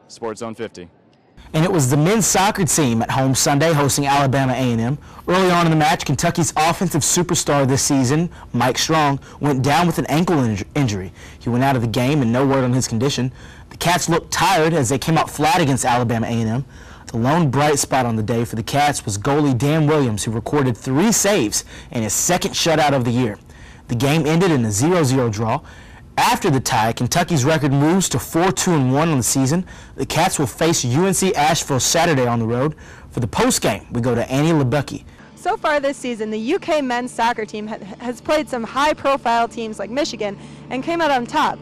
Sportszone 50. And it was the men's soccer team at home Sunday hosting Alabama A&M. Early on in the match, Kentucky's offensive superstar this season, Mike Strong, went down with an ankle injury. He went out of the game and no word on his condition. The Cats looked tired as they came out flat against Alabama A&M. The lone bright spot on the day for the Cats was goalie Dan Williams, who recorded 3 saves in his second shutout of the year. The game ended in a 0-0 draw. After the tie, Kentucky's record moves to 4-2-1 on the season. The Cats will face UNC Asheville Saturday on the road. For the postgame, we go to Annie Lebucky. So far this season, the UK men's soccer team has played some high-profile teams like Michigan and came out on top.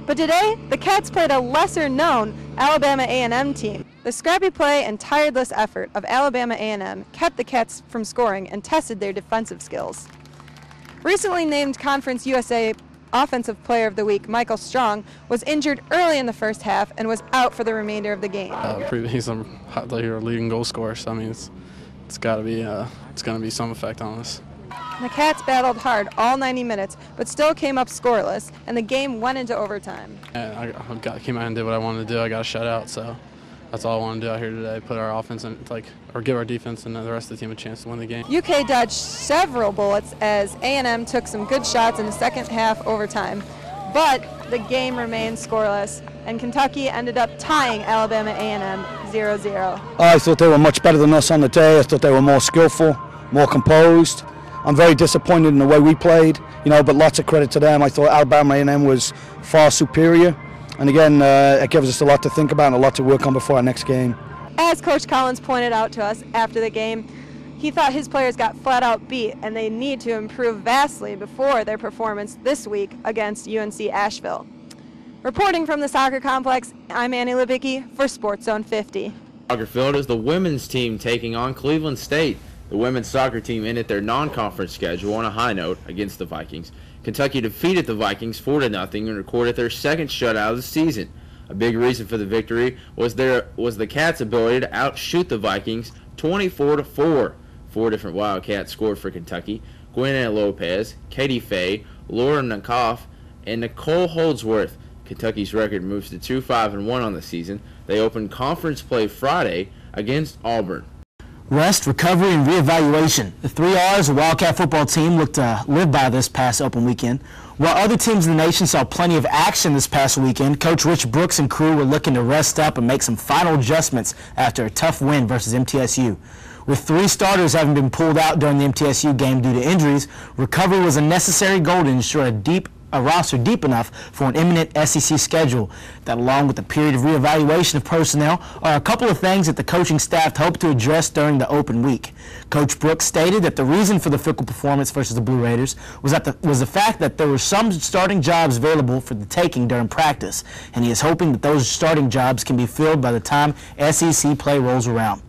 But today, the Cats played a lesser-known Alabama A&M team. The scrappy play and tireless effort of Alabama A&M kept the Cats from scoring and tested their defensive skills. Recently named Conference USA Offensive Player of the Week, Michael Strong, was injured early in the first half and was out for the remainder of the game. He's our leading goal scorer, so I mean it's got to be it's going to be some effect on us. The Cats battled hard all 90 minutes, but still came up scoreless, and the game went into overtime. I came out and did what I wanted to do. I got a shutout, so that's all I want to do out here today. Put our offense in, or give our defense and the rest of the team a chance to win the game. UK dodged several bullets as A&M took some good shots in the second half overtime, but the game remained scoreless, and Kentucky ended up tying Alabama A&M 0-0. I thought they were much better than us on the day. I thought they were more skillful, more composed. I'm very disappointed in the way we played, but lots of credit to them. I thought Alabama A&M was far superior. And again, it gives us a lot to think about and a lot to work on before our next game. As Coach Collins pointed out to us after the game, he thought his players got flat out beat and they need to improve vastly before their performance this week against UNC Asheville. Reporting from the soccer complex, I'm Annie Lebucky for Sportszone 50. Soccer field is the women's team taking on Cleveland State. The women's soccer team ended their non-conference schedule on a high note against the Vikings. Kentucky defeated the Vikings 4-0 and recorded their second shutout of the season. A big reason for the victory was the Cats' ability to outshoot the Vikings 24-4. 4 different Wildcats scored for Kentucky: Gwinnett Lopez, Katie Fay, Laura Nakoff, and Nicole Holdsworth. Kentucky's record moves to 2-5-1 on the season. They opened conference play Friday against Auburn. Rest, recovery, and reevaluation. The 3 R's the Wildcat football team looked to live by this past open weekend. While other teams in the nation saw plenty of action this past weekend, Coach Rich Brooks and crew were looking to rest up and make some final adjustments after a tough win versus MTSU. With 3 starters having been pulled out during the MTSU game due to injuries, recovery was a necessary goal to ensure a roster deep enough for an imminent SEC schedule. That, along with the period of reevaluation of personnel, are a couple of things that the coaching staff hoped to address during the open week. Coach Brooks stated that the reason for the fickle performance versus the Blue Raiders was the fact that there were some starting jobs available for the taking during practice, and he is hoping that those starting jobs can be filled by the time SEC play rolls around.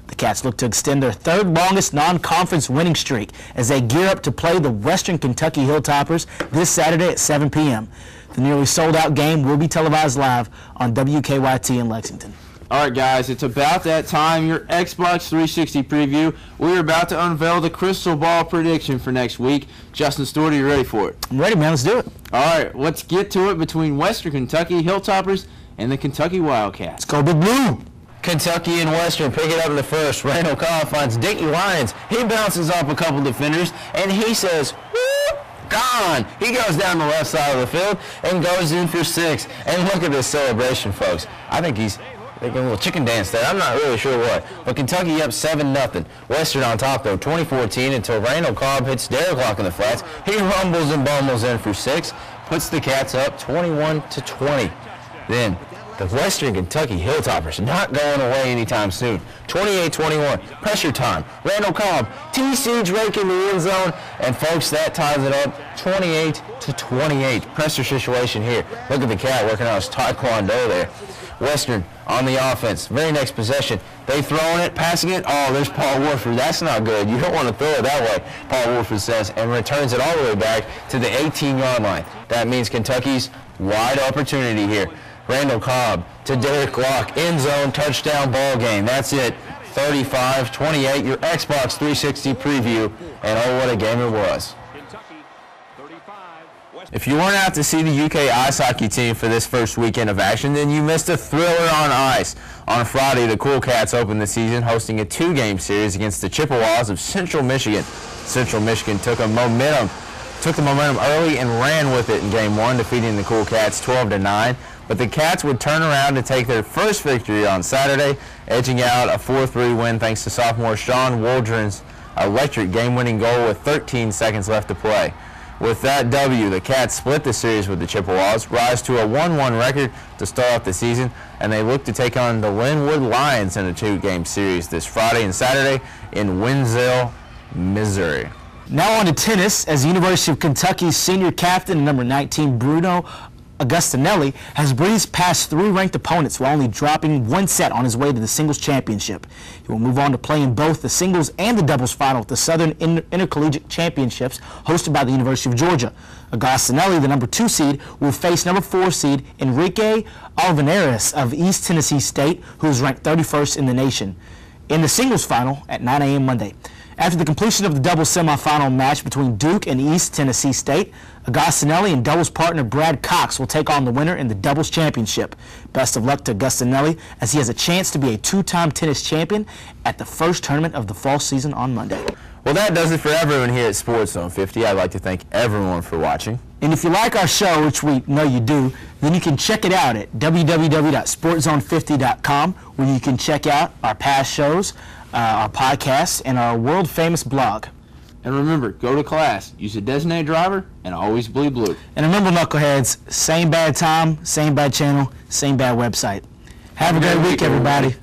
The Cats look to extend their 3rd longest non-conference winning streak as they gear up to play the Western Kentucky Hilltoppers this Saturday at 7 p.m. The nearly sold-out game will be televised live on WKYT in Lexington. All right, guys, it's about that time. Your Xbox 360 preview. We're about to unveil the crystal ball prediction for next week. Justin Stewart, are you ready for it? I'm ready, man. Let's do it. All right, let's get to it between Western Kentucky Hilltoppers and the Kentucky Wildcats. Let's go Big Blue. Kentucky and Western pick it up in the first. Randall Cobb finds Dinky Lyons. He bounces off a couple defenders, and he says, "Woo, gone." He goes down the left side of the field and goes in for 6. And look at this celebration, folks. I think he's making a little chicken dance there. I'm not really sure what. But Kentucky up 7-0. Western on top, though, 2014 until Randall Cobb hits Derek Locke in the flats. He rumbles and bumbles in for 6, puts the Cats up 21-20. Then the Western Kentucky Hilltoppers not going away anytime soon. 28-21, pressure time. Randall Cobb, TC Drake in the end zone, and folks, that ties it up 28-28. Pressure situation here. Look at the Cat working out his taekwondo there. Western on the offense. Very next possession, they throwing it, passing it. Oh, there's Paul Warford. That's not good. You don't want to throw it that way, Paul Warford says, and returns it all the way back to the 18-yard line. That means Kentucky's wide opportunity here. Randall Cobb to Derek Locke, end zone, touchdown, ball game. That's it, 35-28, your Xbox 360 preview, and oh, what a game it was. If you weren't out to see the UK ice hockey team for this first weekend of action, then you missed a thriller on ice. On Friday, the Cool Cats opened the season hosting a 2-game series against the Chippewas of Central Michigan. Central Michigan took the momentum early and ran with it in Game 1, defeating the Cool Cats 12-9. But the Cats would turn around to take their first victory on Saturday, edging out a 4-3 win thanks to sophomore Sean Waldron's electric game-winning goal with 13 seconds left to play. With that W, the Cats split the series with the Chippewas, rise to a 1-1 record to start off the season, and they look to take on the Linwood Lions in a 2-game series this Friday and Saturday in Winslow, Missouri. Now on to tennis, as the University of Kentucky's senior captain and number 19 Bruno Agustinelli has breezed past 3 ranked opponents while only dropping 1 set on his way to the singles championship. He will move on to play in both the singles and the doubles final at the Southern Intercollegiate Championships hosted by the University of Georgia. Agustinelli, the number 2 seed, will face number 4 seed Enrique Alvarez of East Tennessee State, who is ranked 31st in the nation, in the singles final at 9 a.m. Monday. After the completion of the doubles semifinal match between Duke and East Tennessee State, Agustinelli and doubles partner Brad Cox will take on the winner in the doubles championship. Best of luck to Agustinelli as he has a chance to be a 2-time tennis champion at the first tournament of the fall season on Monday. Well, that does it for everyone here at Sportszone 50. I'd like to thank everyone for watching. And if you like our show, which we know you do, then you can check it out at www.sportzone50.com, where you can check out our past shows, our podcasts, and our world-famous blog. And remember, go to class, use a designated driver, and always bleed blue. And remember, knuckleheads, same bad time, same bad channel, same bad website. Have a great week, everybody.